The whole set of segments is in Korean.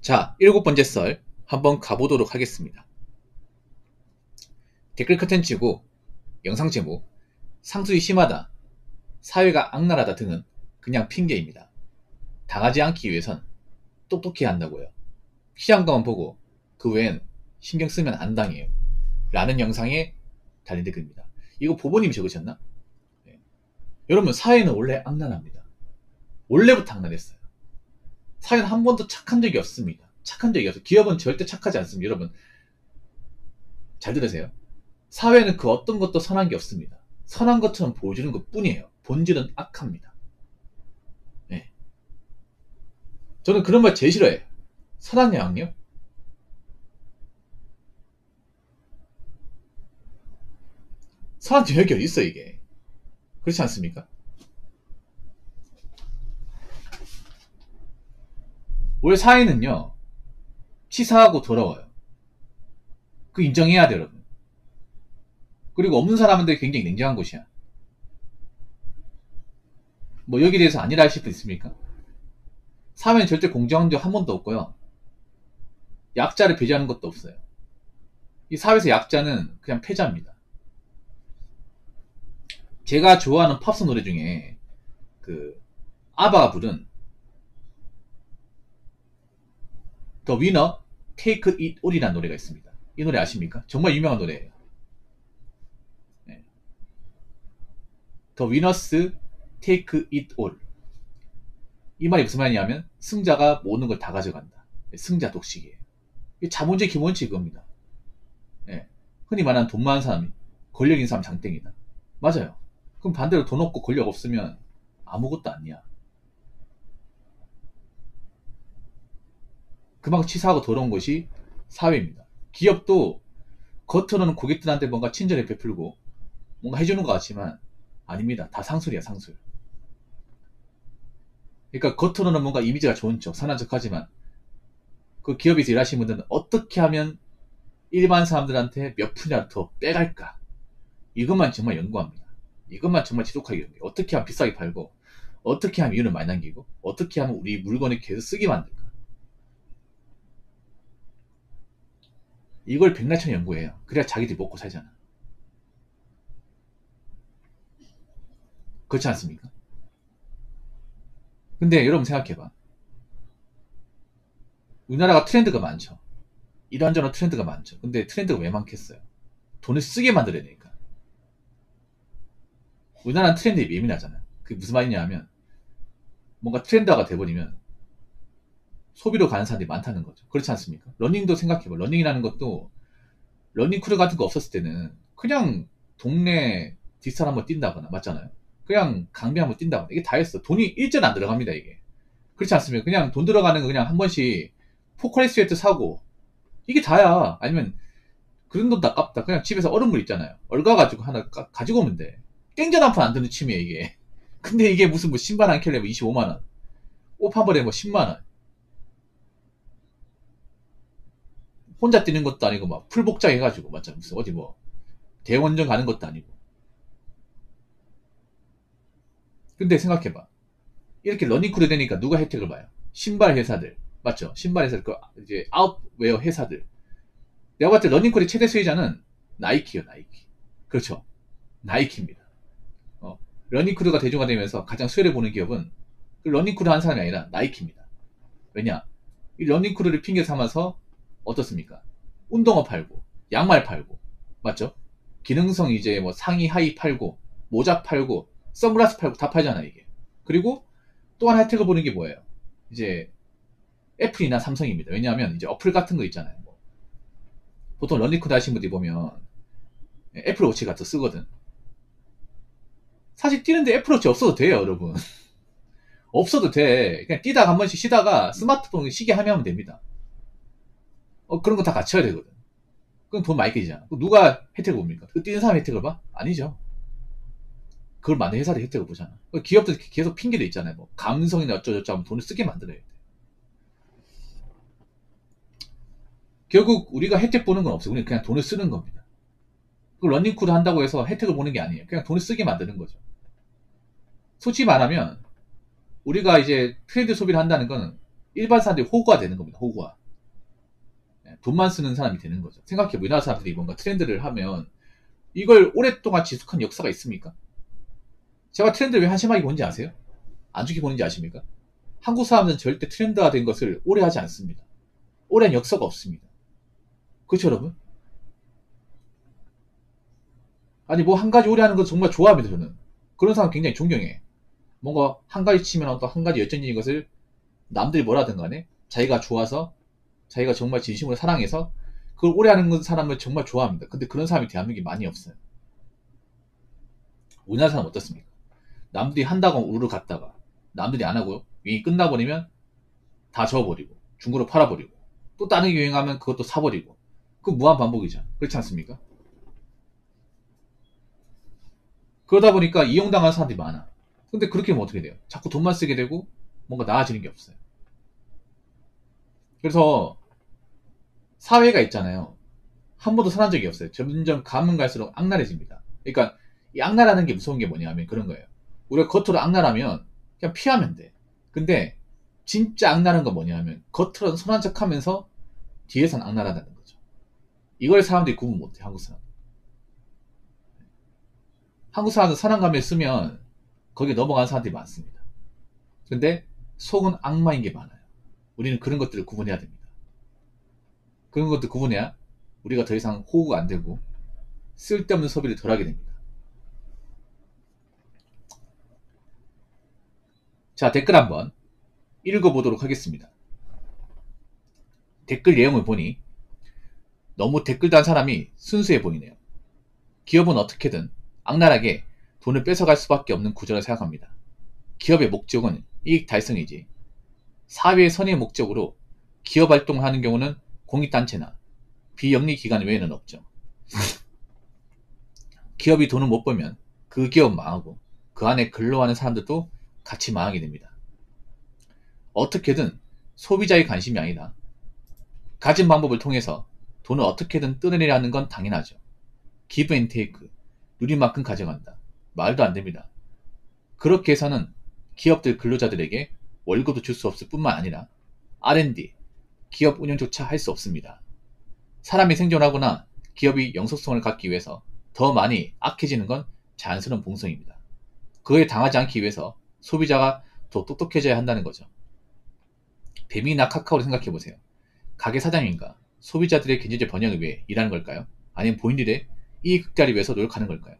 자, 7번째 썰 한번 가보도록 하겠습니다. 댓글 컨텐츠고 영상 제목 상술이 심하다, 사회가 악랄하다 등은 그냥 핑계입니다. 당하지 않기 위해선 똑똑해야 한다고요. 필요한 것만 보고 그 외엔 신경 쓰면 안 당해요 라는 영상에 달린 댓글입니다. 이거 보보님이 적으셨나? 네. 여러분, 사회는 원래 악랄합니다. 원래부터 악랄했어요. 사회는 한 번도 착한 적이 없습니다. 착한 적이 없어요. 기업은 절대 착하지 않습니다. 여러분 잘 들으세요. 사회는 그 어떤 것도 선한 게 없습니다. 선한 것처럼 보여주는 것 뿐이에요. 본질은 악합니다. 네. 저는 그런 말 제일 싫어해요. 선한 양요? 선한 영역이 어디 있어 이게. 그렇지 않습니까? 원래 사회는요, 치사하고 더러워요. 그 인정해야 돼요, 여러분. 그리고 없는 사람한테 굉장히 냉정한 곳이야. 뭐 여기에 대해서 아니라 하실 분 있습니까? 사회는 절대 공정한 적 한 번도 없고요. 약자를 배제하는 것도 없어요. 이 사회에서 약자는 그냥 패자입니다. 제가 좋아하는 팝송 노래 중에 그 아바가 부른 The Winner Take It All이라는 노래가 있습니다. 이 노래 아십니까? 정말 유명한 노래예요. 네. The Winners Take It All. 이 말이 무슨 말이냐면 승자가 모든 걸 다 가져간다. 승자 독식이에요. 자본주의 기본칙 이겁니다. 네. 흔히 말하는 돈 많은 사람이 권력 있는 사람 장땡이다. 맞아요. 그럼 반대로 돈 없고 권력 없으면 아무것도 아니야. 그만큼 치사하고 더러운 것이 사회입니다. 기업도 겉으로는 고객들한테 뭔가 친절히 베풀고 뭔가 해주는 것 같지만 아닙니다. 다 상술이야, 상술. 그러니까 겉으로는 뭔가 이미지가 좋은 척, 선한 척 하지만 그 기업에서 일하시는 분들은 어떻게 하면 일반 사람들한테 몇 푼이라도 더 빼갈까? 이것만 정말 연구합니다. 이것만 정말 지독하게 연구해요. 어떻게 하면 비싸게 팔고, 어떻게 하면 이윤을 많이 남기고, 어떻게 하면 우리 물건을 계속 쓰게 만들까? 이걸 백날천 연구해요. 그래야 자기들이 먹고 살잖아. 그렇지 않습니까? 근데 여러분 생각해봐. 우리나라가 트렌드가 많죠. 이런저런 트렌드가 많죠. 근데 트렌드가 왜 많겠어요? 돈을 쓰게 만들어야 되니까. 우리나라는 트렌드에 예민하잖아요. 그게 무슨 말이냐 하면 뭔가 트렌드화가 돼버리면 소비로 가는 사람들이 많다는 거죠. 그렇지 않습니까? 러닝도 생각해봐. 러닝이라는 것도 러닝크루 같은 거 없었을 때는 그냥 동네 뒷산 한번 뛴다거나, 맞잖아요. 그냥 강변 한번 뛴다거나, 이게 다였어. 돈이 일전 안 들어갑니다, 이게. 그렇지 않습니까? 그냥 돈 들어가는 거 그냥 한 번씩 포커리 스웨트 사고, 이게 다야. 아니면 그런 돈 다 깝다. 그냥 집에서 얼음물 있잖아요. 얼가가지고 하나 가지고 오면 돼. 땡전 한 푼 안 드는 취미야, 이게. 근데 이게 무슨 뭐 신발 한 켤레 뭐 25만원, 옷 한 벌에 뭐 10만원. 혼자 뛰는 것도 아니고 막 풀복장 해가지고, 맞죠? 무슨 어디 뭐 대원전 가는 것도 아니고. 근데 생각해봐. 이렇게 러닝크루 되니까 누가 혜택을 봐요? 신발 회사들. 맞죠? 신발 회사들, 그 이제 아웃웨어 회사들. 내가 봤을 때 러닝크루의 최대 수혜자는 나이키요, 나이키. 그렇죠. 나이키입니다. 러닝크루가 대중화되면서 가장 수혜를 보는 기업은 그 러닝크루 한 사람이 아니라 나이키입니다. 왜냐? 이 러닝크루를 핑계 삼아서 어떻습니까? 운동화 팔고, 양말 팔고, 맞죠? 기능성 이제 뭐 상의 하의 팔고, 모자 팔고, 선글라스 팔고 다 팔잖아, 이게. 그리고 또 하나 혜택을 보는 게 뭐예요? 이제 애플이나 삼성입니다. 왜냐하면 이제 어플 같은 거 있잖아요. 뭐 보통 러닝크루 하시는 분들이 보면 애플워치 같은 거 쓰거든. 사실 뛰는데 애플워치 없어도 돼요, 여러분. 없어도 돼. 그냥 뛰다가 한 번씩 쉬다가 스마트폰 시계 하면 됩니다. 그런 거 다 갖춰야 되거든. 그럼 돈 많이 깨지잖아. 누가 혜택을 봅니까? 그 뛰는 사람이 혜택을 봐? 아니죠. 그걸 만든 회사들이 혜택을 보잖아. 기업들 계속 핑계도 있잖아요. 뭐 감성이나 어쩌고저쩌고 하면 돈을 쓰게 만들어야 돼. 결국 우리가 혜택 보는 건 없어요. 우리는 그냥 돈을 쓰는 겁니다. 그 러닝크루 한다고 해서 혜택을 보는 게 아니에요. 그냥 돈을 쓰게 만드는 거죠. 솔직히 말하면 우리가 이제 트렌드 소비를 한다는 거는 일반 사람들이 호구가 되는 겁니다. 호구화. 돈만 쓰는 사람이 되는 거죠. 생각해보면 우리나라 사람들이 뭔가 트렌드를 하면 이걸 오랫동안 지속한 역사가 있습니까? 제가 트렌드를 왜 한심하게 보는지 아세요? 안 좋게 보는지 아십니까? 한국 사람들은 절대 트렌드화 된 것을 오래 하지 않습니다. 오랜 역사가 없습니다. 그렇죠, 여러분? 아니, 뭐 한 가지 오래 하는 거 정말 좋아합니다, 저는. 그런 사람 굉장히 존경해. 뭔가 한 가지 치면 또 한 가지 열정적인 것을 남들이 뭐라든 간에 자기가 좋아서, 자기가 정말 진심으로 사랑해서 그걸 오래 하는 사람을 정말 좋아합니다. 근데 그런 사람이 대한민국에 많이 없어요. 우리나라 사람 어떻습니까? 남들이 한다고 우르르 갔다가 남들이 안 하고요. 유행이 끝나버리면 다 저어버리고 중고로 팔아버리고 또 다른 게 유행하면 그것도 사버리고 그 무한 반복이죠. 그렇지 않습니까? 그러다 보니까 이용당하는 사람들이 많아. 근데 그렇게 하면 어떻게 돼요? 자꾸 돈만 쓰게 되고 뭔가 나아지는 게 없어요. 그래서 사회가 있잖아요. 한 번도 선한 적이 없어요. 점점 가면 갈수록 악랄해집니다. 그러니까 이 악랄하는 게 무서운 게 뭐냐면 그런 거예요. 우리가 겉으로 악랄하면 그냥 피하면 돼. 근데 진짜 악랄한 건 뭐냐면 겉으로는 선한 척 하면서 뒤에선 악랄하다는 거죠. 이걸 사람들이 구분 못해, 한국 사람. 한국 사람은 선한 감을 쓰면 거기에 넘어가는 사람들이 많습니다. 근데 속은 악마인 게 많아요. 우리는 그런 것들을 구분해야 됩니다. 그런 것들 구분해야 우리가 더 이상 호구가 안 되고 쓸데없는 소비를 덜 하게 됩니다. 자, 댓글 한번 읽어보도록 하겠습니다. 댓글 내용을 보니 너무 댓글 단 사람이 순수해 보이네요. 기업은 어떻게든 악랄하게 돈을 뺏어갈 수밖에 없는 구조라 생각합니다. 기업의 목적은 이익 달성이지 사회의 선의 목적으로 기업 활동을 하는 경우는 공익단체나 비영리 기관 외에는 없죠. 기업이 돈을 못 벌면 그 기업 망하고 그 안에 근로하는 사람들도 같이 망하게 됩니다. 어떻게든 소비자의 관심이 아니라 가진 방법을 통해서 돈을 어떻게든 뜯어내려는 건 당연하죠. 기브 앤 테이크, 누린 만큼 가져간다. 말도 안 됩니다. 그렇게 해서는 기업들 근로자들에게 월급도 줄 수 없을 뿐만 아니라 R&D, 기업 운영조차 할 수 없습니다. 사람이 생존하거나 기업이 영속성을 갖기 위해서 더 많이 악해지는 건 자연스러운 본성입니다. 그에 당하지 않기 위해서 소비자가 더 똑똑해져야 한다는 거죠. 뱀이나 카카오를 생각해보세요. 가게 사장님과 소비자들의 경제적 번영을 위해 일하는 걸까요? 아니면 본인들의 이익 극대화를 위해서 노력하는 걸까요?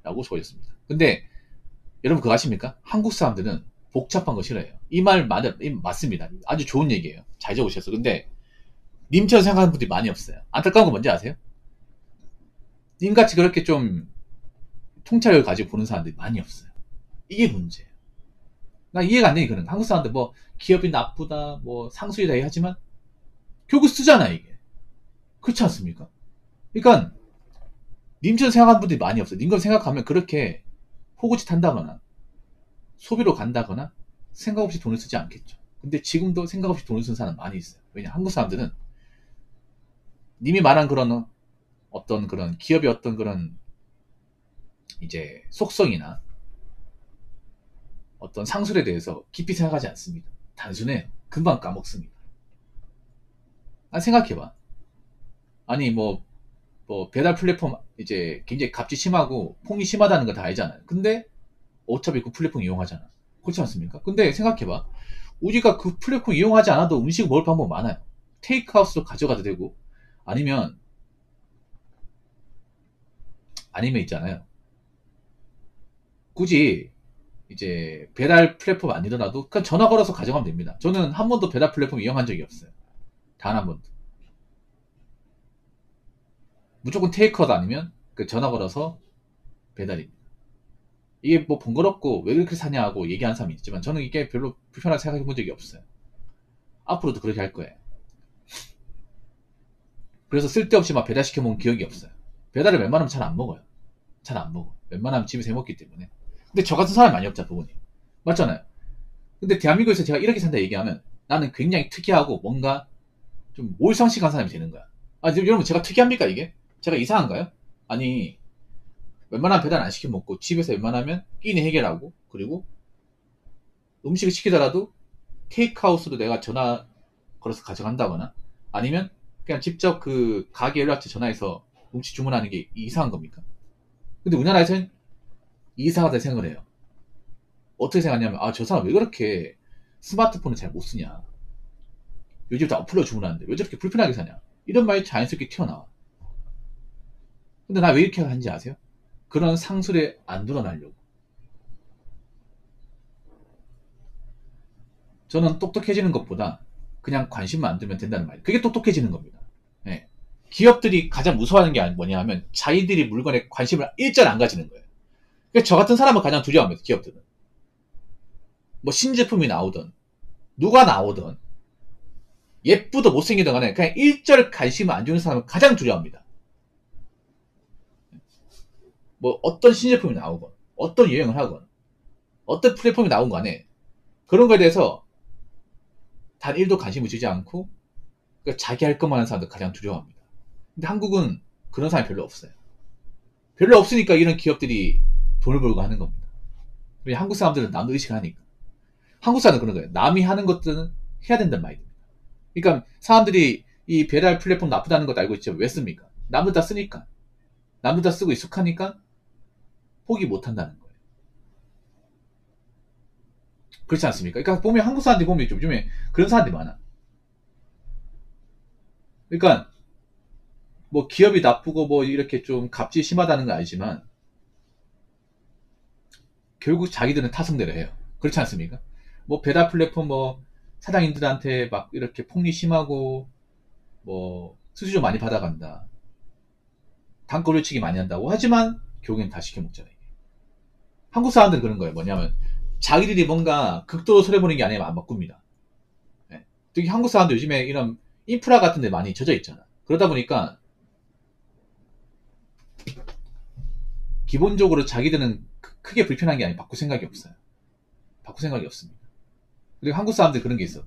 라고 적어졌습니다. 근데 여러분 그거 아십니까? 한국 사람들은 복잡한 거 싫어해요. 이 말 맞습니다. 아주 좋은 얘기예요. 잘 적으셨어. 근데 님처럼 생각하는 분들이 많이 없어요. 안타까운 거 뭔지 아세요? 님같이 그렇게 좀 통찰을 가지고 보는 사람들이 많이 없어요. 이게 문제예요. 나 이해가 안 되니 그런 거. 한국 사람들 뭐 기업이 나쁘다, 뭐 상술이다 하지만 결국 쓰잖아요 이게. 그렇지 않습니까? 그러니까 님처럼 생각하는 분들이 많이 없어요. 님처럼 생각하면 그렇게 호구짓 한다거나 소비로 간다거나 생각 없이 돈을 쓰지 않겠죠. 근데 지금도 생각 없이 돈을 쓰는 사람 많이 있어요. 왜냐 한국 사람들은 님이 말한 그런 어떤 그런 기업의 어떤 그런 이제 속성이나 어떤 상술에 대해서 깊이 생각하지 않습니다. 단순해요. 금방 까먹습니다. 아니 생각해봐. 아니 뭐 배달 플랫폼 이제 굉장히 값이 심하고 폭이 심하다는 거 다 알잖아요. 근데 어차피 그 플랫폼 이용하잖아. 그렇지 않습니까? 근데 생각해봐. 우리가 그 플랫폼 이용하지 않아도 음식을 먹을 방법 많아요. 테이크아웃으로 가져가도 되고 아니면 있잖아요. 굳이 이제 배달 플랫폼 아니더라도 그냥 전화 걸어서 가져가면 됩니다. 저는 한 번도 배달 플랫폼 이용한 적이 없어요. 단 한 번도. 무조건 테이크아웃 아니면 그 전화 걸어서 배달입니다. 이게 뭐 번거롭고 왜 그렇게 사냐 하고 얘기하는 사람이 있지만 저는 이게 별로 불편하게 생각해 본 적이 없어요. 앞으로도 그렇게 할 거예요. 그래서 쓸데없이 막 배달시켜 먹은 기억이 없어요. 배달을 웬만하면 잘 안 먹어요. 잘 안 먹어. 웬만하면 집에서 해 먹기 때문에. 근데 저 같은 사람이 많이 없잖아, 부모님. 맞잖아요. 근데 대한민국에서 제가 이렇게 산다 얘기하면 나는 굉장히 특이하고 뭔가 좀 몰상식한 사람이 되는 거야. 아, 여러분 제가 특이합니까 이게? 제가 이상한가요? 아니 웬만하면 배달 안 시켜 먹고 집에서 웬만하면 끼니 해결하고 그리고 음식을 시키더라도 테이크아웃으로 내가 전화 걸어서 가져간다거나 아니면 그냥 직접 그 가게 연락처 전화해서 음식 주문하는 게 이상한 겁니까? 근데 우리나라에서는 이상하다 생각을 해요. 어떻게 생각하냐면 아 저 사람 왜 그렇게 스마트폰을 잘 못 쓰냐, 요즘 다 어플로 주문하는데 왜 저렇게 불편하게 사냐, 이런 말이 자연스럽게 튀어나와. 근데 나 왜 이렇게 하는지 아세요? 그런 상술에 안 드러나려고. 저는 똑똑해지는 것보다 그냥 관심만 안 두면 된다는 말이에요. 그게 똑똑해지는 겁니다. 예. 기업들이 가장 무서워하는 게 뭐냐 하면 자기들이 물건에 관심을 일절 안 가지는 거예요. 그러니까 저 같은 사람은 가장 두려워합니다. 기업들은. 뭐 신제품이 나오든 누가 나오든 예쁘든 못생기든 간에 그냥 일절 관심을 안 주는 사람은 가장 두려워합니다. 뭐 어떤 신제품이 나오건 어떤 유행을 하건 어떤 플랫폼이 나온 간에 그런 거에 대해서 단 1도 관심을 주지 않고 그러니까 자기 할 것만 하는 사람들 가장 두려워합니다. 근데 한국은 그런 사람이 별로 없어요. 별로 없으니까 이런 기업들이 돈을 벌고 하는 겁니다. 왜냐 한국 사람들은 남도 의식을 하니까. 한국 사람은 그런 거예요. 남이 하는 것들은 해야 된단 말입니다. 그러니까 사람들이 이 배달 플랫폼 나쁘다는 것도 알고 있죠. 왜 씁니까? 남들 다 쓰니까. 남들 다 쓰고 익숙하니까 포기 못 한다는 거예요. 그렇지 않습니까? 그러니까 보면 한국 사람들이 보면 요즘에 그런 사람들이 많아. 그러니까 뭐 기업이 나쁘고 뭐 이렇게 좀 값이 심하다는 건 알지만 결국 자기들은 타성대로 해요. 그렇지 않습니까? 뭐 배달 플랫폼 뭐 사장님들한테 막 이렇게 폭리 심하고 뭐 수수료 많이 받아간다, 단가 올려치기 많이 한다고 하지만 결국엔 다 시켜 먹잖아요. 한국 사람들은 그런 거예요. 뭐냐면 자기들이 뭔가 극도로 손해보는 게 아니면 안 바꿉니다. 네. 특히 한국 사람들 요즘에 이런 인프라 같은 데 많이 젖어 있잖아. 그러다 보니까 기본적으로 자기들은 크게 불편한 게 아니면 바꿀 생각이 없어요. 바꿀 생각이 없습니다. 그리고 한국 사람들 그런 게 있어.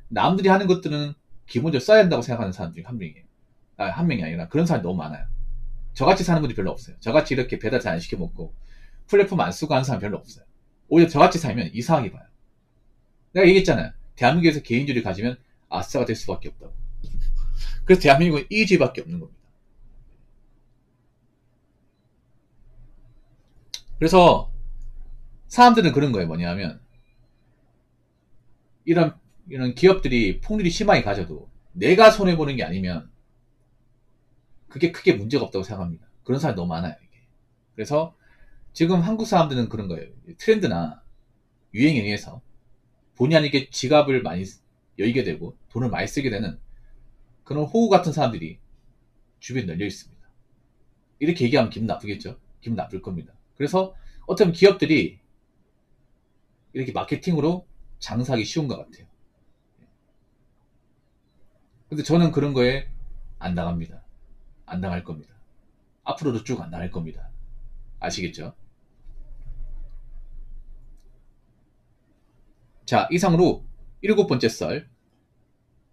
남들이 하는 것들은 기본적으로 써야 한다고 생각하는 사람 중에 한 명이에요. 아, 한 명이 아니라 그런 사람이 너무 많아요. 저같이 사는 분들이 별로 없어요. 저같이 이렇게 배달 잘 안 시켜 먹고 플랫폼 안 쓰고 하는 사람 별로 없어요. 오히려 저같이 살면 이상하게 봐요. 내가 얘기했잖아요. 대한민국에서 개인주의를 가지면 아싸가 될 수밖에 없다고. 그래서 대한민국은 이주의밖에 없는 겁니다. 그래서 사람들은 그런 거예요. 뭐냐면 이런 기업들이 폭리를 심하게 가져도 내가 손해보는 게 아니면 그게 크게 문제가 없다고 생각합니다. 그런 사람이 너무 많아요. 이게. 그래서 지금 한국 사람들은 그런 거예요. 트렌드나 유행에 의해서 본의 아니게 지갑을 많이 열게 되고 돈을 많이 쓰게 되는 그런 호구 같은 사람들이 주변에 널려 있습니다. 이렇게 얘기하면 기분 나쁘겠죠? 기분 나쁠 겁니다. 그래서 어떤 기업들이 이렇게 마케팅으로 장사하기 쉬운 것 같아요. 근데 저는 그런 거에 안 당합니다. 안 당할 겁니다. 앞으로도 쭉 안 당할 겁니다. 아시겠죠? 자, 이상으로 7번째 썰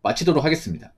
마치도록 하겠습니다.